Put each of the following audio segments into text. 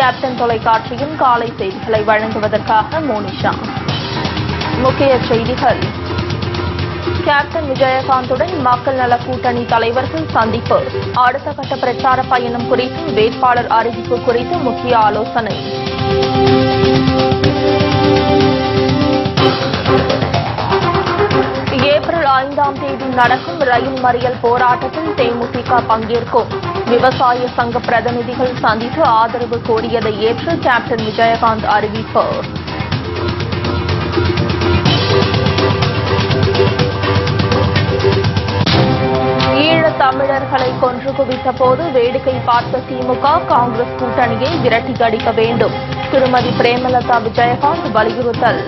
Captain தொலைக்காட்சியின் காலை செய்திகளை வழங்குவதற்காக மோனிஷா. முக்கிய செய்திகள். கேப்டன் விஜயகாந்துடன் மக்கள் நல கூட்டணி தலைவர்கள் சந்திப்பு. அடுத்த கட்ட பிரச்சார பயணம் குறித்து வேட்பாளர் அறிவிப்பு குறித்து முக்கிய ஆலோசனை. ஏப்ரல் 5ஆம் தேதி நடக்கும் ரயில் மறியல் போராட்டத்தில் தேமுதிக பங்கேற்கும். விவசாய சங்க பிரதிநிதிகள் சந்தித்து ஆதரவு கோரியதை ஏற்று கேப்டன் விஜயகாந்த் அறிவிப்பு. ஈழத் தமிழர்களை கொன்று குவித்த போது வேடிக்கை பார்த்த திமுக காங்கிரஸ் கூட்டணியை விரட்டி அடிக்க வேண்டும். திருமதி பிரேமலதா விஜயகாந்த் வலியுறுத்தல்.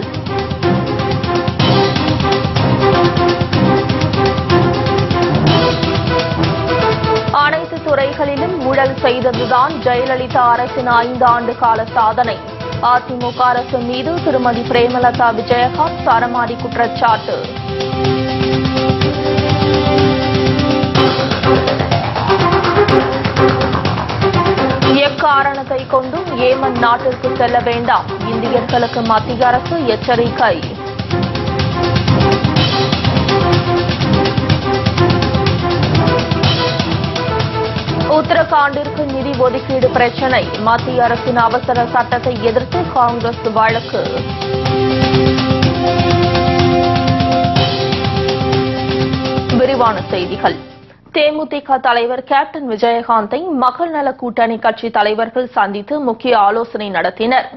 அனைத்து துறைகளிலும் ஊழல் செய்ததுதான் ஜெயலலிதா அரசின் 5 ஆண்டு கால சாதனை. அதிமுக அரசு மீது திருமதி பிரேமலதா விஜயகாந்த் சரமாரி குற்றச்சாட்டு. எக்காரணத்தை கொண்டும் ஏமன் நாட்டிற்கு செல்ல வேண்டாம். இந்தியர்களுக்கு மத்திய அரசு எச்சரிக்கை. உத்தரகாண்டிற்கு நிதி ஒதுக்கீடு பிரச்சினை. மத்திய அரசின் அவசர சட்டத்தை எதிர்த்து காங்கிரஸ் வழக்கு. விரிவான செய்திகள். தேமுதிக தலைவர் கேப்டன் விஜயகாந்தை மக்கள் நல கூட்டணி கட்சி தலைவர்கள் சந்தித்து முக்கிய ஆலோசனை நடத்தினர்.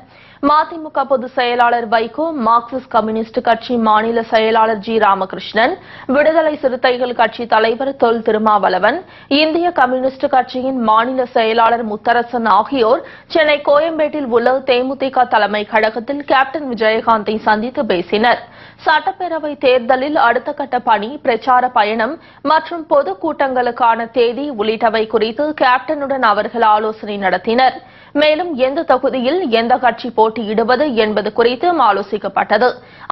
மதிமுக பொதுச் செயலாளர் வைகோ, மார்க்சிஸ்ட் கம்யூனிஸ்ட் கட்சி மாநில செயலாளர் ஜி. ராமகிருஷ்ணன், விடுதலை சிறுத்தைகள் கட்சி தலைவர் தொல் திருமாவளவன், இந்திய கம்யூனிஸ்ட் கட்சியின் மாநில செயலாளர் முத்தரசன் ஆகியோர் சென்னை கோயம்பேட்டில் உள்ள தேமுதிக தலைமை கழகத்தில் கேப்டன் விஜயகாந்தை சந்தித்து பேசினர். சட்டப்பேரவை தேர்தலில் அடுத்த கட்ட பணி, பிரச்சார பயணம் மற்றும் பொதுக்கூட்டங்களுக்கான தேதி உள்ளிட்டவை குறித்து கேப்டனுடன் அவர்கள் ஆலோசனை நடத்தினர். மேலும் எந்த தொகுதியில் எந்த கட்சி போட்டியிடுவது என்பது குறித்தும் ஆலோசிக்கப்பட்டது.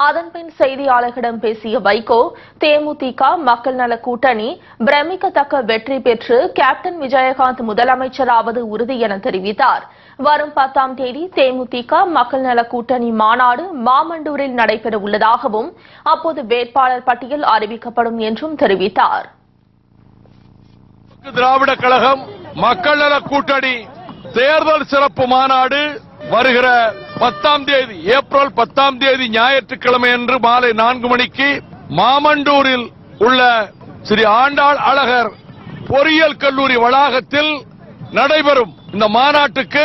அதன்பின் செய்தியாளர்களிடம் பேசிய வைகோ, தேமுதிக மக்கள் நல கூட்டணி பிரமிக்கத்தக்க வெற்றி பெற்று கேப்டன் விஜயகாந்த் முதலமைச்சராவது உறுதி என தெரிவித்தார். வரும் 10ஆம் தேதி தேமுதிக மக்கள் நல கூட்டணி மாநாடு மாமண்டூரில் நடைபெற உள்ளதாகவும் அப்போது வேட்பாளர் பட்டியல் அறிவிக்கப்படும் என்றும் தெரிவித்தார். திராவிட கழகம் மக்கள் நல கூட்டணி தேர்தல் சிறப்பு மாநாடு வருகிற 10ஆம் தேதி ஏப்ரல் 10ஆம் தேதி ஞாயிற்றுக்கிழமை அன்று மாலை 4 மணிக்கு மாமண்டூரில் உள்ள ஸ்ரீ ஆண்டாள் அழகர் பொறியியல் கல்லூரி வளாகத்தில் நடைபெறும். இந்த மாநாட்டுக்கு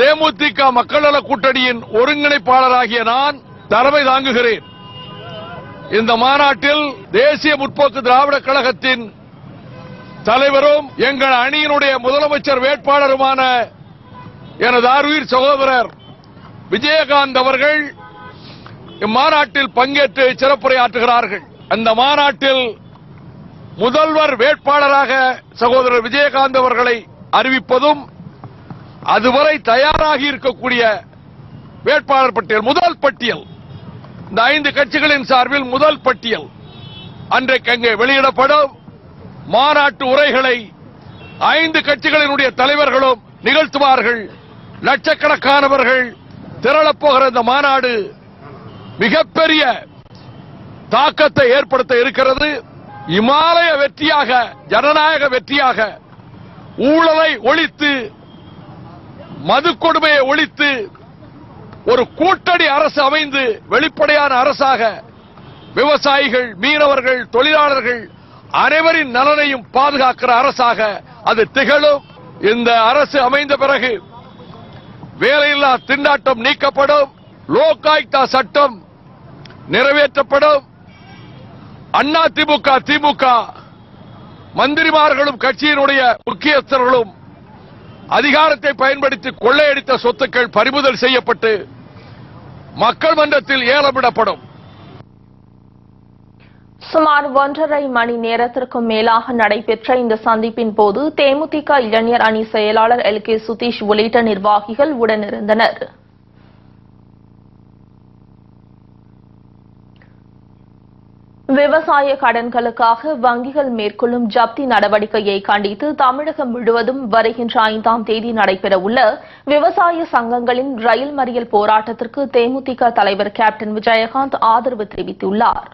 தேமுதிக மக்கள் நல கூட்டணியின் ஒருங்கிணைப்பாளராகிய நான் தலைமை தாங்குகிறேன். இந்த மாநாட்டில் தேசிய முற்போக்கு திராவிட கழகத்தின் தலைவரும் எங்கள் அணியினுடைய முதலமைச்சர் வேட்பாளருமான எனது ஆர்வீர் சகோதரர் விஜயகாந்த் அவர்கள் இம்மாநாட்டில் பங்கேற்று சிறப்புரையாற்றுகிறார்கள். அந்த மாநாட்டில் முதல்வர் வேட்பாளராக சகோதரர் விஜயகாந்த் அவர்களை அறிவிப்பதும், அதுவரை தயாராகி இருக்கக்கூடிய வேட்பாளர் பட்டியல், முதல் பட்டியல், இந்த 5 கட்சிகளின் சார்பில் முதல் பட்டியல் அன்றைக்கு அங்கே வெளியிடப்படும். மாநாட்டு உரைகளை 5 கட்சிகளினுடைய தலைவர்களும் நிகழ்த்துவார்கள். லட்சக்கணக்கானவர்கள் திரளப்போகிற இந்த மாநாடு மிகப்பெரிய தாக்கத்தை ஏற்படுத்த இருக்கிறது. இமாலய வெற்றியாக, ஜனநாயக வெற்றியாக, ஊழலை ஒழித்து, மது கொடுமையை ஒழித்து ஒரு கூட்டணி அரசு அமைந்து வெளிப்படையான அரசாக விவசாயிகள், மீனவர்கள், தொழிலாளர்கள் அனைவரின் நலனையும் பாதுகாக்கிற அரசாக அது திகழும். இந்த அரசு அமைந்த பிறகு வேலையில்லா திண்டாட்டம் நீக்கப்படும், லோக் ஆயுக்தா சட்டம் நிறைவேற்றப்படும். அண்ணா திமுக, திமுக மந்திரிமார்களும் கட்சியினுடைய முக்கியஸ்தர்களும் அதிகாரத்தை பயன்படுத்தி கொள்ளையடித்த சொத்துக்கள் பறிமுதல் செய்யப்பட்டு மக்கள் மன்றத்தில் ஏலமிடப்படும். சுமார் 1.5 மணி நேரத்திற்கும் மேலாக நடைபெற்ற இந்த சந்திப்பின் போது தேமுதிக இளைஞர் அணி செயலாளர் LK சுதீஷ் உள்ளிட்ட நிர்வாகிகள் உடனிருந்தனர். விவசாய கடன்களுக்காக வங்கிகள் மேற்கொள்ளும் ஜப்தி நடவடிக்கையை கண்டித்து தமிழகம் முழுவதும் வருகின்ற 5ஆம் தேதி நடைபெறவுள்ள விவசாய சங்கங்களின் ரயில் மறியல் போராட்டத்திற்கு தேமுதிக தலைவர் கேப்டன் விஜயகாந்த் ஆதரவு தெரிவித்துள்ளார்.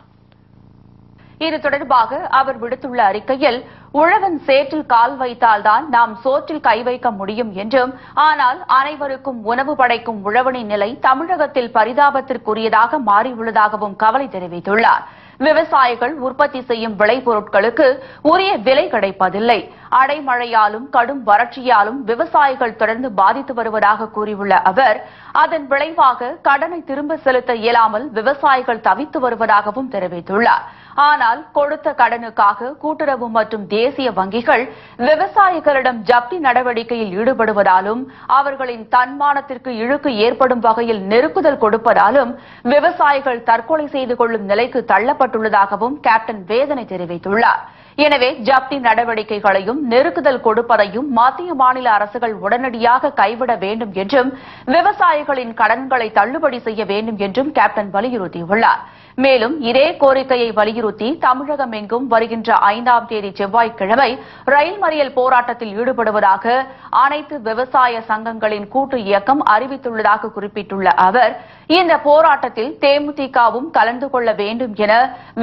இது தொடர்பாக அவர் விடுத்துள்ள அறிக்கையில், உழவன் சேற்றில் கால் வைத்தால்தான் நாம் சோற்றில் கை வைக்க முடியும் என்றும், ஆனால் அனைவருக்கும் உணவு படைக்கும் உழவனின் நிலை தமிழகத்தில் பரிதாபத்திற்குரியதாக மாறியுள்ளதாகவும் கவலை தெரிவித்துள்ளார். விவசாயிகள் உற்பத்தி செய்யும் விளைபொருட்களுக்கு உரிய விலை கிடைப்பதில்லை. அடைமழையாலும் கடும் வறட்சியாலும் விவசாயிகள் தொடர்ந்து பாதித்து வருவதாக கூறியுள்ள அவர், அதன் விளைவாக கடனை திரும்ப செலுத்த இயலாமல் விவசாயிகள் தவித்து வருவதாகவும் தெரிவித்துள்ளார். ஆனால் கொடுத்த கடனுக்காக கூட்டுறவு மற்றும் தேசிய வங்கிகள் விவசாயிகளிடம் ஜப்தி நடவடிக்கையில் ஈடுபடுவதாலும், அவர்களின் தன்மானத்திற்கு இழுக்கு ஏற்படும் வகையில் நெருக்குதல் கொடுப்பதாலும் விவசாயிகள் தற்கொலை செய்து கொள்ளும் நிலைக்கு தள்ளப்பட்டுள்ளதாகவும் கேப்டன் வேதனை தெரிவித்துள்ளார். எனவே ஜப்தி நடவடிக்கைகளையும் நெருக்குதல் கொடுப்பதையும் மத்திய மாநில அரசுகள் உடனடியாக கைவிட வேண்டும் என்றும், விவசாயிகளின் கடன்களை தள்ளுபடி செய்ய வேண்டும் என்றும் கேப்டன் வலியுறுத்தியுள்ளார். மேலும் இதே கோரிக்கையை வலியுறுத்தி தமிழகம் எங்கும் வருகின்ற 5ஆம் தேதி செவ்வாய்க்கிழமை ரயில் மறியல் போராட்டத்தில் ஈடுபடுவதாக அனைத்து விவசாய சங்கங்களின் கூட்டு இயக்கம் அறிவித்துள்ளதாக குறிப்பிட்டுள்ள அவர், இந்த போராட்டத்தில் தேமுதிகவும் கலந்து கொள்ள வேண்டும் என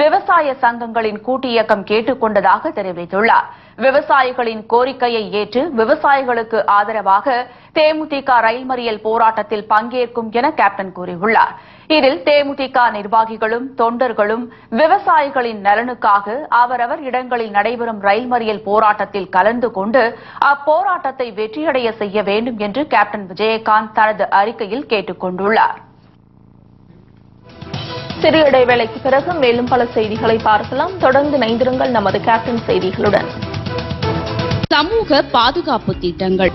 விவசாய சங்கங்களின் கூட்டு இயக்கம் கேட்டுக் கொண்டதாக தெரிவித்துள்ளார். விவசாயிகளின் கோரிக்கையை ஏற்று விவசாயிகளுக்கு ஆதரவாக தேமுதிக ரயில் மறியல் போராட்டத்தில் பங்கேற்கும் என கேப்டன் கூறியுள்ளார். இதில் தேமுதிக நிர்வாகிகளும் தொண்டர்களும் விவசாயிகளின் நலனுக்காக அவரவர் இடங்களில் நடைபெறும் ரயில் மறியல் போராட்டத்தில் கலந்து கொண்டு அப்போராட்டத்தை வெற்றியடைய செய்ய வேண்டும் என்று கேப்டன் விஜயகாந்த் தனது அறிக்கையில் கேட்டுக் கொண்டுள்ளார். சிறு இடைவேளைக்கு பிறகு மேலும் பல செய்திகளை பார்க்கலாம். தொடர்ந்து இணைந்திருங்கள் நமது கேப்டன் செய்திகளுடன். சமூக பாதுகாப்பு திட்டங்கள்.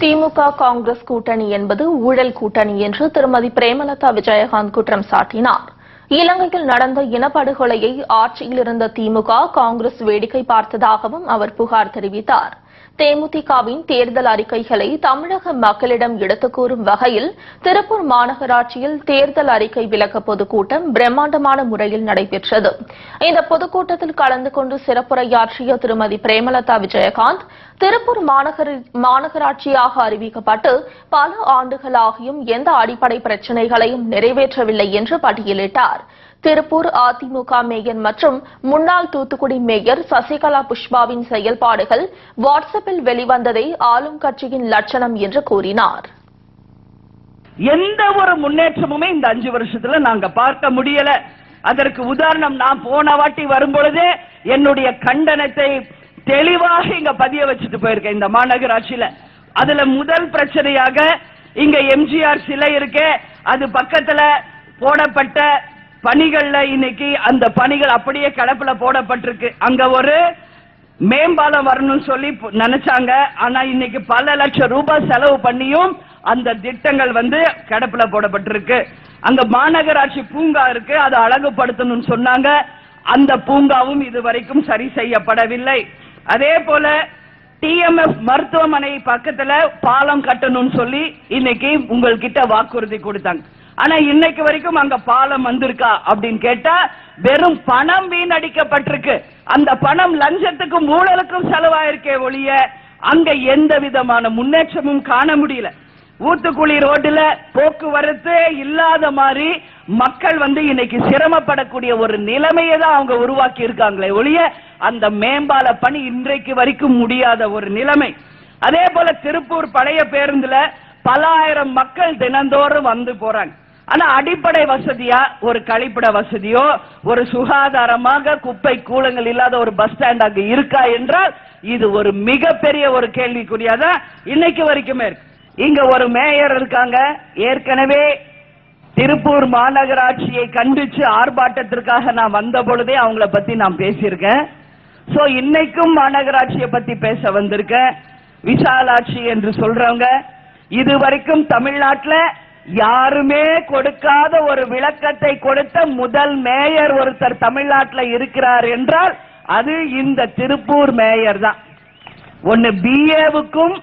திமுக காங்கிரஸ் கூட்டணி என்பது ஊழல் கூட்டணி என்று திருமதி பிரேமலதா விஜயகாந்த் குற்றம் சாட்டினார். இலங்கையில் நடந்த இனப்படுகொலையை ஆட்சியில் இருந்த திமுக காங்கிரஸ் வேடிக்கை பார்த்ததாகவும் அவர் புகார் தெரிவித்தார். தேமுதிகவின் தேர்தல் அறிக்கைகளை தமிழக மக்களிடம் எடுத்துக் கூறும் வகையில் திருப்பூர் மாநகராட்சியில் தேர்தல் அறிக்கை விளக்க பொதுக்கூட்டம் பிரம்மாண்டமான முறையில் நடைபெற்றது. இந்த பொதுக்கூட்டத்தில் கலந்து கொண்டு சிறப்புரையாற்றிய திருமதி பிரேமலதா விஜயகாந்த், திருப்பூர் மாநகராட்சியாக அறிவிக்கப்பட்டு பல ஆண்டுகளாகியும் எந்த அடிப்படை பிரச்சினைகளையும் நிறைவேற்றவில்லை என்று பட்டியலிட்டார். திருப்பூர் அதிமுக மேயர் மற்றும் முன்னாள் தூத்துக்குடி மேயர் சசிகலா புஷ்பாவின் செயல்பாடுகள் வாட்ஸ்அப்பில் வெளிவந்ததை ஆளும் கட்சியின் லட்சணம் என்று கூறினார். எந்த ஒரு முன்னேற்றமுமே இந்த 5 வருஷத்துல நாங்க பார்க்க முடியல. அதற்கு உதாரணம், நான் போன வாட்டி வரும்பொழுதே என்னுடைய கண்டனத்தை தெளிவாக இங்க பதிய வச்சுட்டு போயிருக்கேன் இந்த மாநகராட்சியில. அதுல முதல் பிரச்சனையாக இங்க எம்ஜிஆர் சிலை இருக்கு, அது பக்கத்துல போடப்பட்ட பணிகள்ல இன்னைக்கு அந்த பணிகள் அப்படியே கிடப்புல போடப்பட்டிருக்கு. அங்க ஒரு மேம்பாலம் வரணும்னு சொல்லி நினைச்சாங்க. ஆனா இன்னைக்கு பல லட்சம் ரூபாய் செலவு பண்ணியும் அந்த திட்டங்கள் கிடப்புல போடப்பட்டிருக்கு. அங்க மாநகராட்சி பூங்கா இருக்கு, அதை அழகுபடுத்தணும்னு சொன்னாங்க. அந்த பூங்காவும் இதுவரைக்கும் சரி செய்யப்படவில்லை. அதே போல டிஎம்எஃப் மருத்துவமனை பக்கத்துல பாலம் கட்டணும்னு சொல்லி இன்னைக்கு உங்கள்கிட்ட வாக்குறுதி கொடுத்தாங்க. ஆனா இன்னைக்கு வரைக்கும் அங்க பாலம் வந்திருக்கா அப்படின்னு கேட்டா வெறும் பணம் வீணடிக்கப்பட்டிருக்கு. அந்த பணம் லஞ்சத்துக்கும் ஊழலுக்கும் செலவாயிருக்கே ஒழிய அங்க எந்த விதமான முன்னேற்றமும் காண முடியல. ஊத்துக்குளி ரோடுல போக்குவரத்து இல்லாத மாதிரி மக்கள் இன்னைக்கு சிரமப்படக்கூடிய ஒரு நிலைமையை தான் அவங்க உருவாக்கி இருக்காங்களே ஒழிய அந்த மேம்பால பணி இன்றைக்கு வரைக்கும் முடியாத ஒரு நிலைமை. அதே போல திருப்பூர் பழைய பேருந்துல பல ஆயிரம் மக்கள் தினந்தோறும் வந்து போறாங்க. ஆனா அடிப்படை வசதியா ஒரு கழிப்பிட வசதியோ ஒரு சுகாதாரமாக குப்பை கூலங்கள் இல்லாத ஒரு பஸ் ஸ்டாண்ட் அங்க இருக்கா என்றால் இது ஒரு மிகப்பெரிய ஒரு கேள்விக்குறியாதான் இன்னைக்கு வரைக்குமே இருக்கு. இங்க ஒரு மேயர் இருக்காங்க, ஏற்கனவே திருப்பூர் மாநகராட்சியை கண்டிச்சு ஆர்ப்பாட்டத்திற்காக நான் வந்த பொழுதே அவங்கள பத்தி நான் பேசியிருக்கேன். சோ இன்னைக்கும் மாநகராட்சியை பத்தி பேச வந்திருக்கேன். விசாலாட்சி என்று சொல்றவங்க இதுவரைக்கும் தமிழ்நாட்டில் யாருமே கொடுக்காத ஒரு விளக்கத்தை கொடுத்த முதல் மேயர் ஒருத்தர் தமிழ்நாட்டில் இருக்கிறார் என்றால் அது இந்த திருப்பூர் மேயர் தான். ஒன்னு பிஏவுக்கும்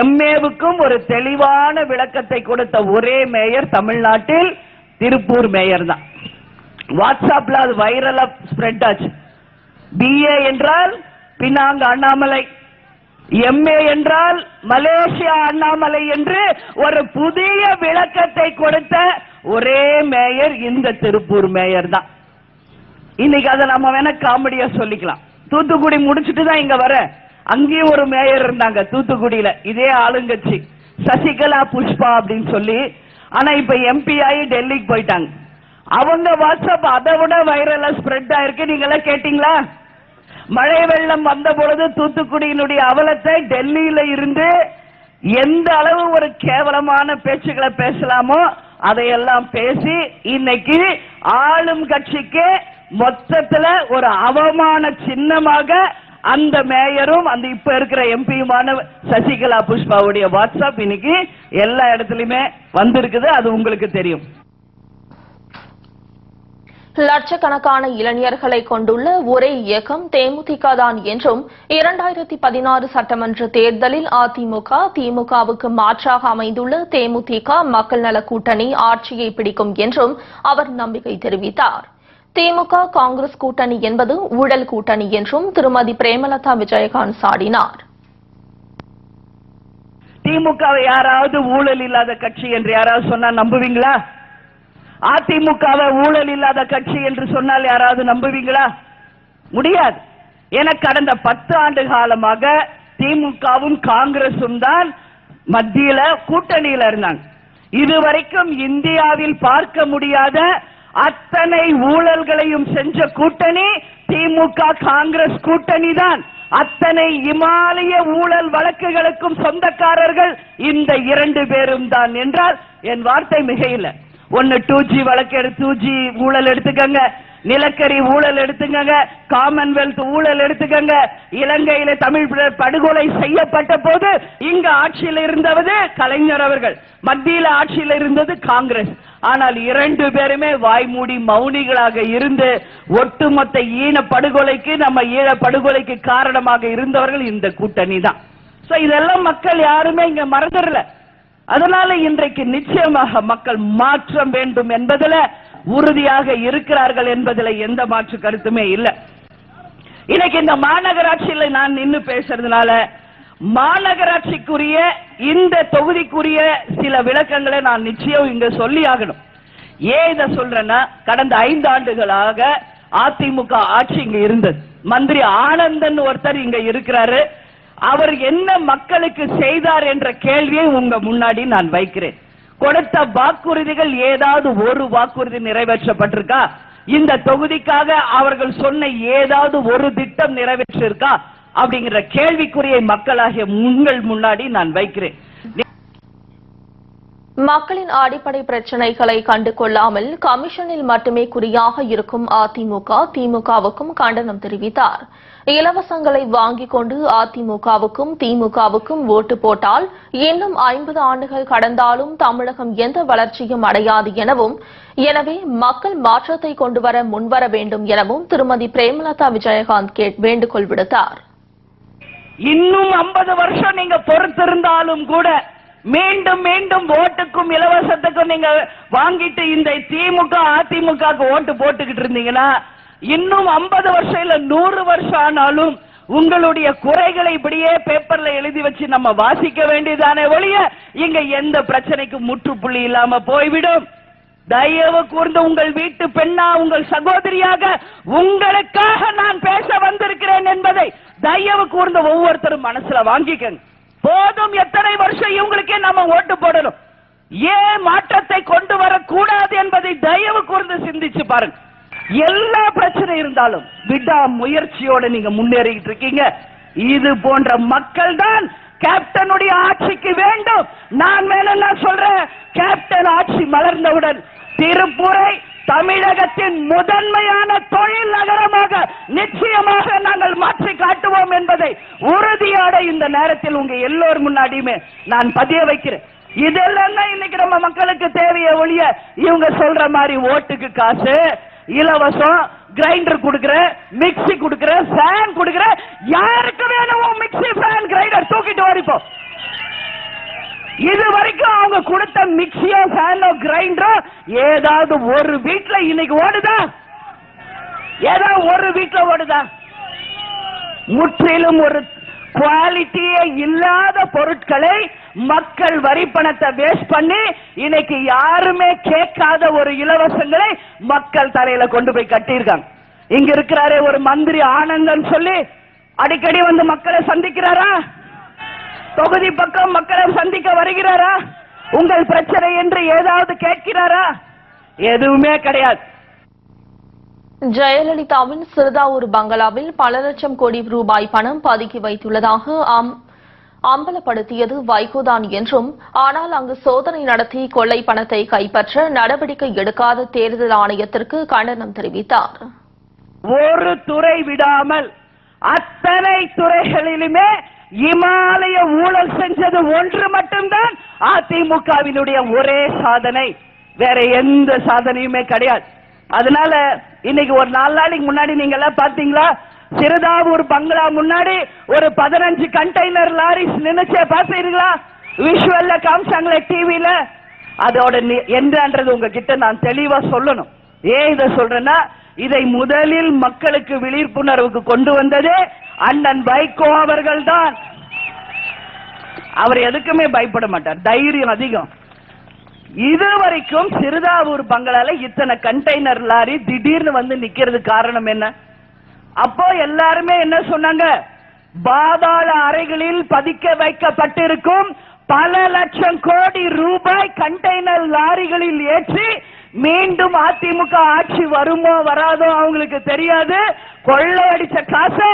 எம்ஏவுக்கும் ஒரு தெளிவான விளக்கத்தை கொடுத்த ஒரே மேயர் தமிழ்நாட்டில் திருப்பூர் மேயர் தான். வாட்ஸ்அப்ல அது வைரலா ஸ்ப்ரெட் ஆச்சு. BA என்றால் பினாங்க அண்ணாமலை, MA என்றால் மலேசியா அண்ணாமலை என்று ஒரு புதிய விளக்கத்தை கொடுத்த ஒரே மேயர் இந்த திருப்பூர் மேயர் தான். இன்னைக்கு அதை நம்ம வேணா காமெடியா சொல்லிக்கலாம். தூத்துக்குடி முடிச்சுட்டு தான் இங்க வர, அங்கேயும் ஒரு மேயர் இருந்தாங்க தூத்துக்குடியில, இதே ஆளுங்கட்சி, சசிகலா புஷ்பா அப்படின்னு சொல்லி. ஆனா இப்ப MP ஆகி டெல்லிக்கு போயிட்டாங்க. அவங்க வாட்ஸ்அப் அதை விட வைரலா ஸ்ப்ரெட் ஆயிருக்கு. நீங்க எல்லாம் கேட்டீங்களா? மழை வெள்ளம் வந்த பொழுது தூத்துக்குடியினுடைய அவலத்தை டெல்லியில இருந்து எந்த அளவு ஒரு கேவலமான பேச்சுக்களை பேசலாமோ அதையெல்லாம் பேசி இன்னைக்கு ஆளும் கட்சிக்கு மொத்தத்துல ஒரு அவமான சின்னமாக அந்த மேயரும் அந்த இப்ப இருக்கிற MPயுமான சசிகலா புஷ்பாவுடைய வாட்ஸ்அப் இன்னைக்கு எல்லா இடத்துலயுமே வந்திருக்குது. அது உங்களுக்கு தெரியும். லட்சக்கணக்கான இளைஞர்களை கொண்டுள்ள ஒரே இயக்கம் தேமுதிக தான் என்றும் 2016 சட்டமன்ற தேர்தலில் அதிமுக திமுகவுக்கு மாற்றாக அமைந்துள்ள தேமுதிக மக்கள் நல கூட்டணி ஆட்சியை பிடிக்கும் என்றும் அவர் நம்பிக்கை தெரிவித்தார். திமுக காங்கிரஸ் கூட்டணி என்பது ஊழல் கூட்டணி என்றும் திருமதி பிரேமலதா விஜயகாந்த் சாடினார். திமுக யாராவது ஊழல் இல்லாத கட்சி என்று யாராவது சொன்னா நம்புவீங்களா? அதிமுகவை ஊழல் இல்லாத கட்சி என்று சொன்னால் யாராவது நம்புவீங்களா? முடியாது. என கடந்த 10 ஆண்டு காலமாக திமுகவும் காங்கிரசும் தான் மத்தியில கூட்டணியில இருந்தாங்க. இதுவரைக்கும் இந்தியாவில் பார்க்க முடியாத அத்தனை ஊழல்களையும் செஞ்ச கூட்டணி திமுக காங்கிரஸ் கூட்டணி தான். அத்தனை இமாலய ஊழல் வழக்குகளுக்கும் சொந்தக்காரர்கள் இந்த 2 பேரும் தான் என்றால் என் வார்த்தை மிகையில்லை. ஒன்னு 2G வழக்கு 2G ஊழல் எடுத்துக்கங்க, நிலக்கரி ஊழல் எடுத்துக்கங்க, காமன்வெல்த் ஊழல் எடுத்துக்கங்க. இலங்கையில தமிழ் படுகொலை செய்யப்பட்ட போது இங்க ஆட்சியில் இருந்தவது கலைஞர் அவர்கள், மத்தியில ஆட்சியில் இருந்தது காங்கிரஸ். ஆனால் 2 பேருமே வாய்மூடி மௌனிகளாக இருந்து ஒட்டுமொத்த ஈழ படுகொலைக்கு நம்ம ஈழ படுகொலைக்கு காரணமாக இருந்தவர்கள் இந்த கூட்டணி தான். இதெல்லாம் மக்கள் யாருமே இங்க மறந்துடல. அதனால இன்றைக்கு நிச்சயமாக மக்கள் மாற்றம் வேண்டும் என்பதில் உறுதியாக இருக்கிறார்கள் என்பதில் எந்த மாற்று கருத்துமே இல்லை. இன்னைக்கு இந்த மாநகராட்சியில் நான் நின்று பேசுறதுனால மாநகராட்சிக்குரிய இந்த தொகுதிக்குரிய சில விளக்கங்களை நான் நிச்சயம் இங்க சொல்லி ஆகணும். ஏன் இதை சொல்றேன்னா, கடந்த 5 ஆண்டுகளாக அதிமுக ஆட்சி இங்க இருந்தது. மந்திரி ஆனந்தன் ஒருத்தர் இங்க இருக்கிறாரு. அவர் என்ன மக்களுக்கு செய்தார் என்ற கேள்வியை உங்க முன்னாடி நான் வைக்கிறேன். கொடுத்த வாக்குறுதிகள் ஏதாவது ஒரு வாக்குறுதி நிறைவேற்றப்பட்டிருக்கா? இந்த தொகுதிக்காக அவர்கள் சொன்ன ஏதாவது ஒரு திட்டம் நிறைவேற்றிருக்கா அப்படிங்கிற கேள்விக்குறியை மக்களாகிய உங்கள் முன்னாடி நான் வைக்கிறேன். மக்களின் அடிப்படை பிரச்சினைகளை கண்டு கொள்ளாமல் கமிஷனில் மட்டுமே குறியாக இருக்கும் அதிமுக திமுகவுக்கும் கண்டனம் தெரிவித்தார். இலவசங்களை வாங்கிக் கொண்டு அதிமுகவுக்கும் திமுகவுக்கும் ஓட்டு போட்டால் இன்னும் 50 ஆண்டுகள் கடந்தாலும் தமிழகம் எந்த வளர்ச்சியும் அடையாது எனவும், எனவே மக்கள் மாற்றத்தை கொண்டுவர முன்வர வேண்டும் எனவும் திருமதி பிரேமலதா விஜயகாந்த் வேண்டுகோள் விடுத்தார். இன்னும் 50 வருஷம் நீங்க பொறுத்திருந்தாலும் கூட மீண்டும் மீண்டும் ஓட்டுக்கும் இலவசத்துக்கும் நீங்க வாங்கிட்டு இந்த திமுக அதிமுக ஓட்டு போட்டுக்கிட்டு இருந்தீங்கன்னா இன்னும் 50 வருஷம் இல்ல 100 வருஷம் ஆனாலும் உங்களுடைய குறைகளை இப்படியே பேப்பர்ல எழுதி வச்சு நம்ம வாசிக்க வேண்டியதானே ஒழிய இங்க எந்த பிரச்சனைக்கும் முற்றுப்புள்ளி இல்லாம போய்விடும். தயவு கூர்ந்து உங்கள் வீட்டு பெண்ணா, உங்கள் சகோதரியாக உங்களுக்காக நான் பேச வந்திருக்கிறேன் என்பதை தயவு கூர்ந்து ஒவ்வொருத்தரும் மனசுல வாங்கிக்கங்க. போதும், எத்தனை வருஷம் இவங்களுக்கே நம்ம ஓட்டு போடணும்? ஏன் மாற்றத்தை கொண்டு வரக்கூடாது என்பதை தயவு கூர்ந்து சிந்திச்சு பாருங்க. எல்லா பிரச்சனை இருந்தாலும் விடா முயற்சியோட நீங்க முன்னேறிட்டு இருக்கீங்க. இது போன்ற மக்கள் தான் கேப்டனுடைய ஆட்சிக்கு வேண்டும். நான் மேல சொல்றேன், கேப்டன் ஆட்சி மலர்ந்தவுடன் திருப்பூரை தமிழகத்தின் முதன்மையான தொழில் நகரமாக நிச்சயமாக நாங்கள் மாற்றி காட்டுவோம் என்பதை உறுதியோட இந்த நேரத்தில் உங்க எல்லோரும் முன்னாடியுமே நான் பதிய வைக்கிறேன். இதெல்லாம் தான் இன்னைக்கு நம்ம மக்களுக்கு தேவையை ஒழிய இவங்க சொல்ற மாதிரி ஓட்டுக்கு காசு, இலவசம், கிரைண்டர் கொடுக்கிற, மிக்சி கொடுக்கிற, ஃபேன் கொடுக்கிற, யாருக்கு வேணும் மிக்சி ஃபேன் கிரைண்டர் தூக்கிட்டு வரிப்போம். இது வரைக்கும் அவங்க கொடுத்த மிக்சியோ ஃபேனோ கிரைண்டரோ ஏதாவது ஒரு வீட்டுல இன்னைக்கு ஓடுதா? ஏதாவது ஒரு வீட்டுல ஓடுதா? முற்றிலும் ஒரு குவாலிட்டியே இல்லாத பொருட்களை மக்கள் வரி பணத்தை வேஸ்ட் பண்ணி இன்னைக்கு யாருமே கேட்காத ஒரு இலவசங்களை மக்கள் தலையில கொண்டு போய் கட்டியிருக்காங்க. இங்க இருக்கிறாரே ஒரு மந்திரி ஆனந்தன் சொல்லி அடிக்கடி வந்து மக்களை சந்திக்கிறாரா? தொகுதி பக்கம் மக்களை சந்திக்க வருகிறாரா? உங்கள் பிரச்சனை என்று ஏதாவது கேட்கிறாரா? எதுவுமே கிடையாது. ஜெயலலிதாவின் சிறுதாவூர் பங்களாவில் பல லட்சம் கோடி ரூபாய் பணம் பதுக்கி வைத்துள்ளதாக அம்பலப்படுத்தியது வைகோதான் என்றும், ஆனால் அங்கு சோதனை நடத்தி கொள்ளை பணத்தை கைப்பற்ற நடவடிக்கை எடுக்காத தேர்தல் ஆணையத்திற்கு கண்டனம் தெரிவித்தார். ஒரு துறை விடாமல் அத்தனை துறைகளிலுமே இமாலய ஊழல் செஞ்சது ஒன்று மட்டும்தான் அதிமுகவினுடைய ஒரே சாதனை. வேற எந்த சாதனையுமே கிடையாது. அதனால இன்னைக்கு ஒரு 4 நாளைக்கு முன்னாடி நீங்க எல்லாம் பாத்தீங்களா? சிறுதாவூர் பங்களா முன்னாடி ஒரு 15 கண்டெய்னர் லாரிஸ் நினைச்சே பாத்தீங்களா? விஷுவல்ல காமிச்சாங்களே, டிவில. அதோட என்னன்றது உங்ககிட்ட நான் தெளிவா சொல்லணும். ஏன் இதை சொல்றேன்னா, இதை முதலில் மக்களுக்கு விழிப்புணர்வுக்கு கொண்டு வந்ததே அண்ணன் வைகோ அவர்கள் தான். அவர் எதுக்குமே பயப்பட மாட்டார், தைரியம் அதிகம். இதுவரைக்கும் சிறுதாவூர் பங்களால இத்தனை கண்டெய்னர் லாரி திடீர்னு வந்து நிக்கிறது காரணம் என்ன? அப்போ எல்லாருமே என்ன சொன்னாங்க? பாதாள அறைகளில் பதிக்க வைக்கப்பட்டிருக்கும் பல லட்சம் கோடி ரூபாய் கண்டெய்னர் லாரிகளில் ஏற்றி மீண்டும் அதிமுக ஆட்சி வருமோ வராதோ அவங்களுக்கு தெரியாது. கொள்ளையடிச்ச காசை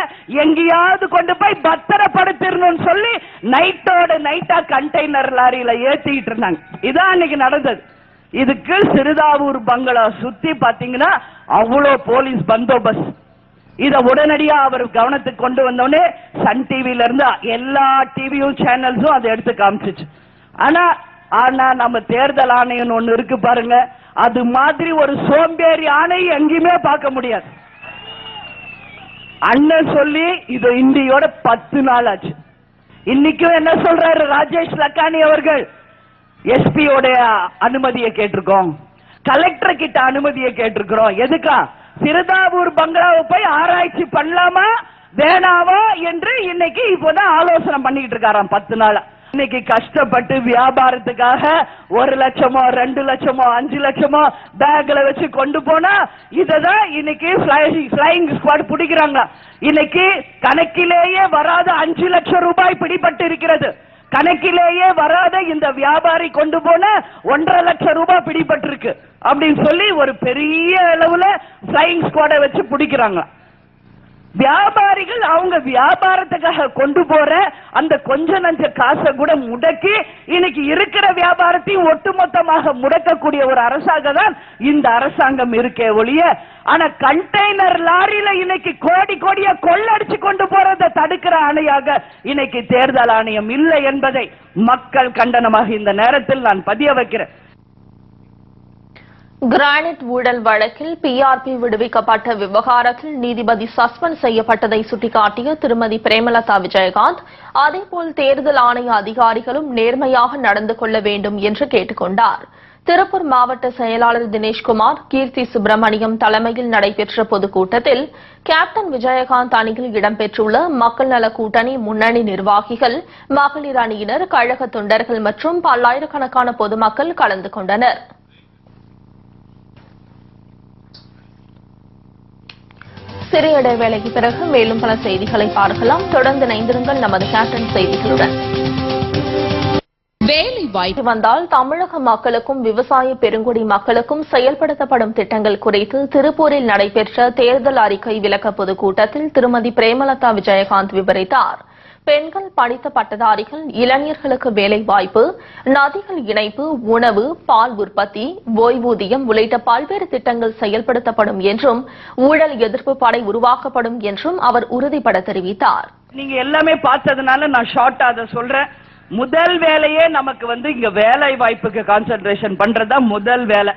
எங்கேயாவது கொண்டு போய் பத்திரப்படுத்திடணும் சொல்லி நைட்டோட நைட்டா கண்டெய்னர் லாரியில ஏத்திட்டு இருந்தாங்க. இதான் அன்னைக்கு நடந்தது. இதுக்கு சிறுதாவூர் பங்களா சுத்தி பாத்தீங்கன்னா அவ்வளோ போலீஸ் பந்தோபஸ்த். இத உடனடியா அவர் கவனத்துக்கு கொண்டு வந்தோடனே சன் டிவில இருந்து எல்லா டிவியும் சேனல்ஸும் அதை எடுத்து காமிச்சிச்சு. ஆனா நம்ம தேர்தல் ஆணையம் ஒண்ணு இருக்கு பாருங்க, அது மாதிரி ஒரு சோம்பேறி ஆணை எங்கேயுமே பார்க்க முடியாது. அண்ணன் சொல்லி இது இந்தியோட 10 நாள் ஆச்சு. இன்னைக்கும் என்ன சொல்றாரு ராஜேஷ் லக்கானி அவர்கள்? எஸ்பியோட அனுமதியை கேட்டிருக்கோம், கலெக்டர் கிட்ட அனுமதியை கேட்டிருக்கிறோம். எதுக்கா? சிறுதாவூர் பங்களாவை போய் ஆராய்ச்சி பண்ணலாமா வேணாமா என்று இன்னைக்கு இப்போதான் ஆலோசனை பண்ணிட்டு இருக்காராம் 10 நாளா. இன்னைக்கு கஷ்டப்பட்டு வியாபாரத்துக்காக 1 லட்சமோ 2 லட்சமோ 5 லட்சமோ பேக்ல வச்சு கொண்டு போனா இததான் இன்னைக்கு ஃபிளையிங் ஸ்குவாட் பிடிக்கிறாங்க. இன்னைக்கு கணக்கிலேயே வராத 5 லட்சம் ரூபாய் பிடிபட்டு இருக்கிறது. கணக்கிலேயே வராத இந்த வியாபாரி கொண்டு போன 1.5 லட்சம் ரூபாய் பிடிபட்டிருக்கு அப்படின்னு சொல்லி ஒரு பெரிய அளவுல ஃபிளையிங் ஸ்குவாட வச்சு பிடிக்கிறாங்க. வியாபாரிகள் அவங்க வியாபாரத்துக்காக கொண்டு போற அந்த கொஞ்ச நஞ்ச காசை கூட முடக்கி இன்னைக்கு இருக்கிற வியாபாரத்தையும் ஒட்டுமொத்தமாக முடக்கக்கூடிய ஒரு அரசாங்கம் தான் இந்த அரசாங்கம் இருக்கே ஒழிய, ஆனா கண்டெய்னர் லாரியில இன்னைக்கு கோடி கோடியா கொள்ளடிச்சு கொண்டு போறதை தடுக்கிற ஆணையாக இன்னைக்கு தேர்தல் ஆணையம் இல்லை என்பதை மக்கள் கண்டனமாக இந்த நேரத்தில் நான் பதிய வைக்கிறேன். கிரானைட் ஊழல் வழக்கில் பிஆர்பி விடுவிக்கப்பட்ட விவகாரத்தில் நீதிபதி சஸ்பெண்ட் செய்யப்பட்டதை சுட்டிக்காட்டிய திருமதி பிரேமலதா விஜயகாந்த், அதேபோல் தேர்தல் ஆணைய அதிகாரிகளும் நேர்மையாக நடந்து கொள்ள வேண்டும் என்று கேட்டுக் கொண்டார். திருப்பூர் மாவட்ட செயலாளர் தினேஷ்குமார், கீர்த்தி சுப்பிரமணியம் தலைமையில் நடைபெற்ற பொதுக்கூட்டத்தில் கேப்டன் விஜயகாந்த் அணியில் இடம்பெற்றுள்ள மக்கள் நல கூட்டணி முன்னணி நிர்வாகிகள், மகளிர் அணியினர், கழக தொண்டர்கள் மற்றும் பல்லாயிரக்கணக்கான பொதுமக்கள் கலந்து கொண்டனர். சிறிய இடைவேளைக்கு பிறகு மேலும் பல செய்திகளை பார்க்கலாம். தொடர்ந்து இணைந்திருங்கள் நமது கேப்டன் செய்திகளுடன். வேலை வாய்ப்பு வந்தால் தமிழக மக்களுக்கும் விவசாய பெருங்குடி மக்களுக்கும் செயல்படுத்தப்படும் திட்டங்கள் குறித்து திருப்பூரில் நடைபெற்ற தேர்தல் அறிக்கை விளக்க பொதுக்கூட்டத்தில் திருமதி பிரேமலதா விஜயகாந்த் விவரித்தார். பெண்கள் படித்த பட்டதாரிகள், இளைஞர்களுக்கு வேலை வாய்ப்பு, நதிகள் இணைப்பு, உணவு, பால் உற்பத்தி, ஓய்வூதியம் உள்ளிட்ட பல்வேறு திட்டங்கள் செயல்படுத்தப்படும் என்றும் ஊழல் எதிர்ப்பு படை உருவாக்கப்படும் என்றும் அவர் உறுதிபட தெரிவித்தார். நீங்க எல்லாமே பார்த்ததுனால நான் ஷார்ட்டா அதை சொல்றேன். முதல் வேலையே நமக்கு இங்க வேலை வாய்ப்புக்கு கான்சென்ட்ரேஷன் பண்றதா முதல் வேலை.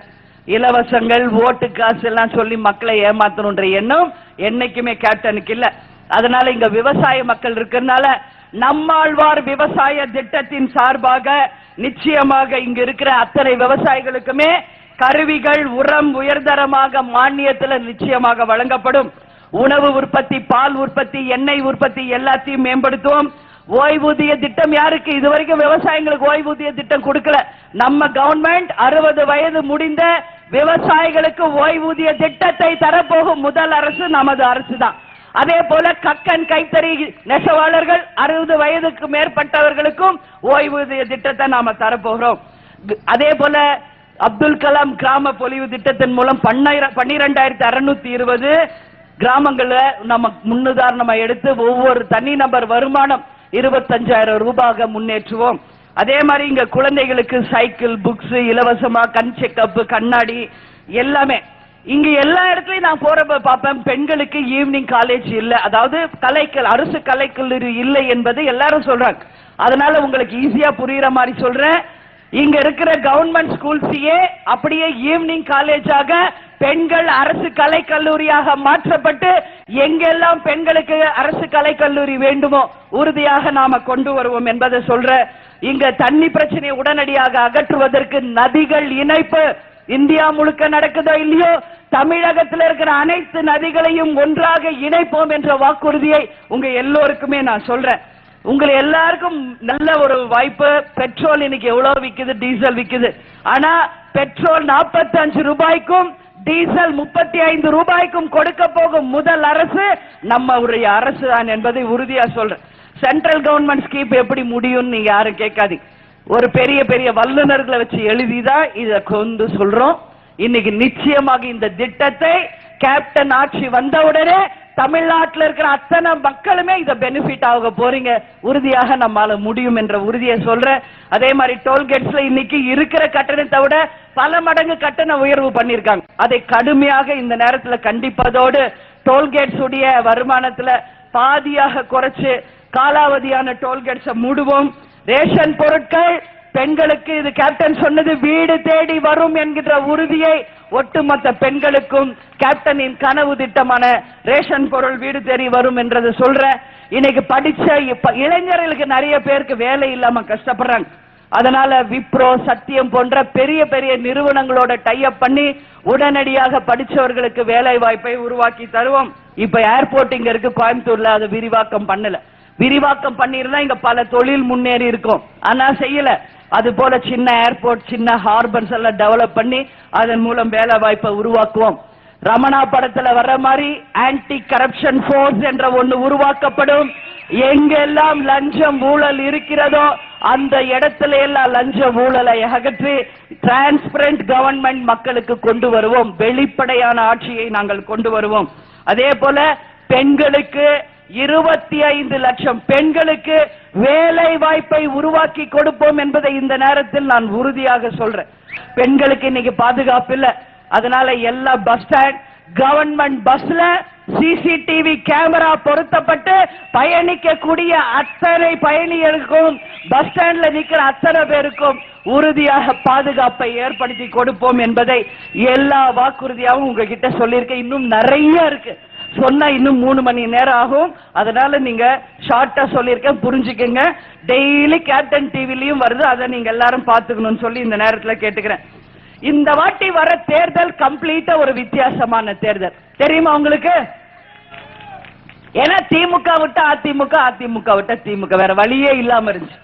இலவசங்கள், ஓட்டு காசு எல்லாம் சொல்லி மக்களை ஏமாத்தணுன்ற எண்ணம் என்னைக்குமே கேப்டனுக்கு இல்ல. அதனால இங்க விவசாய மக்கள் இருக்கிறதுனால நம்மாழ்வார் விவசாய திட்டத்தின் சார்பாக நிச்சயமாக இங்க இருக்கிற அத்தனை விவசாயிகளுக்குமே கருவிகள், உரம் உயர்தரமாக மானியத்தில் நிச்சயமாக வழங்கப்படும். உணவு உற்பத்தி, பால் உற்பத்தி, எண்ணெய் உற்பத்தி எல்லாத்தையும் மேம்படுத்துவோம். ஓய்வூதிய திட்டம் யாருக்கு? இதுவரைக்கும் விவசாயிகளுக்கு ஓய்வூதிய திட்டம் கொடுக்கல. நம்ம கவர்மெண்ட் 60 வயது முடிந்த விவசாயிகளுக்கு ஓய்வூதிய திட்டத்தை தரப்போகும் முதல் அரசு நமது அரசு தான். அதே போல கக்கன் கைத்தறி நெசவாளர்கள் 60 வயதுக்கு மேற்பட்டவர்களுக்கும் ஓய்வூதிய திட்டத்தை நாம தரப்போகிறோம். அதே போல அப்துல் கலாம் கிராம பொலிவு திட்டத்தின் மூலம் 12,620 கிராமங்களை நம்ம முன்னுதாரணமா எடுத்து ஒவ்வொரு தனிநபர் வருமானம் 25,000 ரூபாய் முன்னேற்றுவோம். அதே மாதிரி இங்க குழந்தைகளுக்கு சைக்கிள், புக்ஸ் இலவசமா, கண் செக்கப், கண்ணாடி எல்லாமே. இங்க எல்லா இடத்துலயும் நான் போறப்ப பார்ப்பேன், பெண்களுக்கு ஈவினிங் காலேஜ் இல்ல, அதாவது அரசு கலைக்கல்லூரி இல்லை என்பது எல்லாரும் சொல்றாங்க. அதனால உங்களுக்கு ஈஸியா புரியுற மாதிரி சொல்றேன். இங்க இருக்கிற கவர்மெண்ட் ஸ்கூல்ஸையே அப்படியே ஈவினிங் காலேஜாக பெண்கள் அரசு கலைக்கல்லூரியாக மாற்றப்பட்டு எங்கெல்லாம் பெண்களுக்கு அரசு கலைக்கல்லூரி வேண்டுமோ உறுதியாக நாம கொண்டு வருவோம் என்பதை சொல்ற. இங்க தண்ணி பிரச்சனையை உடனடியாக அகற்றுவதற்கு நதிகள் இணைப்பு இந்தியா முழுக்க நடக்குதோ இல்லையோ, தமிழகத்தில் இருக்கிற அனைத்து நதிகளையும் ஒன்றாக இணைப்போம் என்ற வாக்குறுதியை உங்க எல்லோருக்குமே நான் சொல்றேன். உங்களை எல்லாருக்கும் நல்ல ஒரு வாய்ப்பு. பெட்ரோல் இன்னைக்கு எவ்வளவு விக்குது, டீசல் விக்குது. ஆனா பெட்ரோல் 45 ரூபாய்க்கும் டீசல் 35 ரூபாய்க்கும் கொடுக்க போகும் முதல் அரசு நம்முடைய அரசு தான் என்பதை உறுதியா சொல்றேன். சென்ட்ரல் கவர்மெண்ட் ஸ்கீம் எப்படி முடியும் நீங்க யாரும் கேட்காதீங்க. ஒரு பெரிய பெரிய வல்லுநர்களை வச்சு எழுதிதான் இதை கொண்டு சொல்றோம். இன்னைக்கு நிச்சயமாக இந்த திட்டத்தை கேப்டன் ஆட்சி வந்தவுடனே தமிழ்நாட்டில் இருக்கிற அத்தனை மக்களுமே இதை பெனிஃபிட் ஆக போறீங்க. உறுதியாக நம்மால முடியும் என்ற உறுதியை சொல்றேன். அதே மாதிரி டோல்கேட்ஸ்ல இன்னைக்கு இருக்கிற கட்டணத்தை விட பல மடங்கு கட்டண உயர்வு பண்ணிருக்காங்க. அதை கடுமையாக இந்த நேரத்தில் கண்டிப்பதோடு டோல்கேட்ஸ் உடைய வருமானத்துல பாதியாக குறைச்சு காலாவதியான டோல்கேட்ஸை மூடுவோம். ரேஷன் பொருட்கள் பெண்களுக்கு இது கேப்டன் சொன்னது வீடு தேடி வரும் என்கின்ற உறுதியை ஒட்டுமொத்த பெண்களுக்கும் கேப்டனின் கனவு திட்டமான ரேஷன் பொருள் வீடு தேடி வரும் என்றது சொல்ற. இன்னைக்கு படிச்ச இளைஞர்களுக்கு நிறைய பேருக்கு வேலை இல்லாம கஷ்டப்படுறாங்க. அதனால விப்ரோ, சத்தியம் போன்ற பெரிய பெரிய நிறுவனங்களோட டைப் பண்ணி உடனடியாக படிச்சவர்களுக்கு வேலை வாய்ப்பை உருவாக்கி தருவோம். இப்ப ஏர்போர்ட் இங்க இருக்கு கோயம்புத்தூர்ல, அது விரிவாக்கம் பண்ணல. விரிவாக்கம் பண்ணிருந்தா இங்க பல தொழில் முன்னேறி இருக்கும். ஆனா செய்யல. அது போல சின்ன ஏர்போர்ட், சின்ன ஹார்பர்ஸ் எல்லாம் டெவலப் பண்ணி அதன் மூலம் வேலை வாய்ப்பை உருவாக்குவோம். ரமணா படத்துல வர்ற மாதிரி ஆன்டி கரப்ஷன் போர்ஸ் என்ற ஒன்று உருவாக்கப்படும். எங்கெல்லாம் லஞ்சம் ஊழல் இருக்கிறதோ அந்த இடத்துல எல்லாம் லஞ்ச ஊழலை அகற்றி டிரான்ஸ்பரண்ட் கவர்மெண்ட் மக்களுக்கு கொண்டு வருவோம். வெளிப்படையான ஆட்சியை நாங்கள் கொண்டு வருவோம். அதே போல பெண்களுக்கு 25 லட்சம் பெண்களுக்கு வேலை வாய்ப்பை உருவாக்கி கொடுப்போம் என்பதை இந்த நேரத்தில் நான் உறுதியாக சொல்றேன். பெண்களுக்கு இன்னைக்கு பாதுகாப்பு இல்ல. அதனால எல்லா பஸ் ஸ்டாண்ட், கவர்மெண்ட் பஸ்ல சிசிடிவி கேமரா பொருத்தப்பட்டு பயணிக்கக்கூடிய அத்தனை பயணிகளுக்கும், பஸ் ஸ்டாண்ட்ல நிக்கிற அத்தனை பேருக்கும் உறுதியாக பாதுகாப்பை ஏற்படுத்தி கொடுப்போம் என்பதை எல்லா வாக்குறுதியாகவும் உங்ககிட்ட சொல்லியிருக்கேன். இன்னும் நிறைய இருக்கு, சொன்னா இன்னும் 3 மணி நேரம் ஆகும். அதனால நீங்க ஷார்ட்டா சொல்லியிருக்கேன், புரிஞ்சுக்கங்க. டெய்லி கேப்டன் டிவிலையும் வருது, அதை நீங்க எல்லாரும் பாத்துக்கணும்னு சொல்லி இந்த நேரத்தில் கேட்டுக்கிறேன். இந்த வாட்டி வர தேர்தல் கம்ப்ளீட்டா ஒரு வித்தியாசமான தேர்தல் தெரியுமா உங்களுக்கு? ஏன்னா திமுக விட்டு அதிமுக, அதிமுக விட்டு திமுக, வேற வழியே இல்லாம இருந்துச்சு.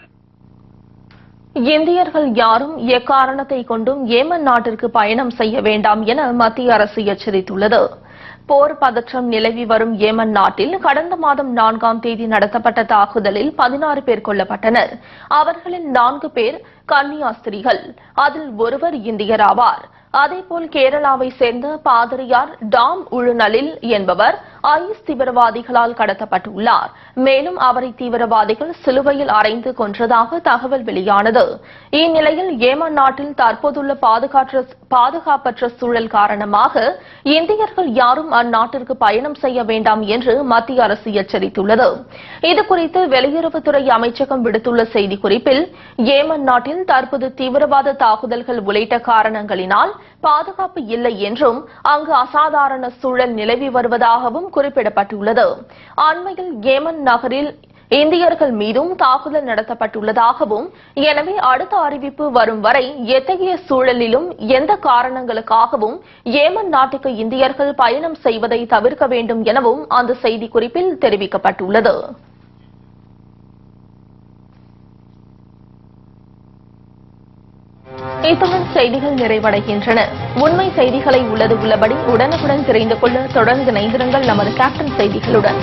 இந்தியர்கள் யாரும் எக்காரணத்தை கொண்டும் ஏமன் நாட்டிற்கு பயணம் செய்ய வேண்டாம் என மத்திய அரசு எச்சரித்துள்ளது. போர் பதற்றம் நிலவி வரும் ஏமன் நாட்டில் கடந்த மாதம் 4ஆம் தேதி நடத்தப்பட்ட தாக்குதலில் 16 பேர் கொல்லப்பட்டனர். அவர்களில் 4 பேர் கன்னியாஸ்திரிகள். அதில் ஒருவர் இந்தியர் ஆவார். அதேபோல் கேரளாவை சேர்ந்த பாதிரியார் டாம் உழுநலில் என்பவர் ஐஎஸ் தீவிரவாதிகளால் கடத்தப்பட்டுள்ளார். மேலும் அவரை தீவிரவாதிகள் சிலுவையில் அறைந்து கொன்றதாக தகவல் வெளியானது. இந்நிலையில் ஏமன் நாட்டில் தற்போதுள்ள பாதுகாப்பற்ற சூழல் காரணமாக இந்தியர்கள் யாரும் அந்நாட்டிற்கு பயணம் செய்ய வேண்டாம் என்று மத்திய அரசு எச்சரித்துள்ளது. இதுகுறித்து வெளியுறவுத்துறை அமைச்சகம் விடுத்துள்ள செய்திக்குறிப்பில், ஏமன் நாட்டில் தற்போது தீவிரவாத தாக்குதல்கள் உள்ளிட்ட காரணங்களினால் பாதுகாப்பு இல்லை என்றும் அங்கு அசாதாரண சூழல் நிலவி வருவதாகவும் குறிப்பிடப்பட்டுள்ளது. அண்மையில் ஏமன் நகரில் இந்தியர்கள் மீதும் தாக்குதல் நடத்தப்பட்டுள்ளதாகவும், எனவே அடுத்த அறிவிப்பு வரும் வரை எத்தகைய சூழலிலும் எந்த காரணங்களுக்காகவும் ஏமன் நாட்டுக்கு இந்தியர்கள் பயணம் செய்வதை தவிர்க்க வேண்டும் எனவும் அந்த செய்திக்குறிப்பில் தெரிவிக்கப்பட்டுள்ளது. இத்துடன் செய்திகள் நிறைவடைகின்றன. உண்மை செய்திகளை உள்ளது உள்ளபடி உடனுக்குடன் தெரிந்து கொள்ள தொடர்ந்து இணைந்திருங்கள் நமது கேப்டன் செய்திகளுடன்.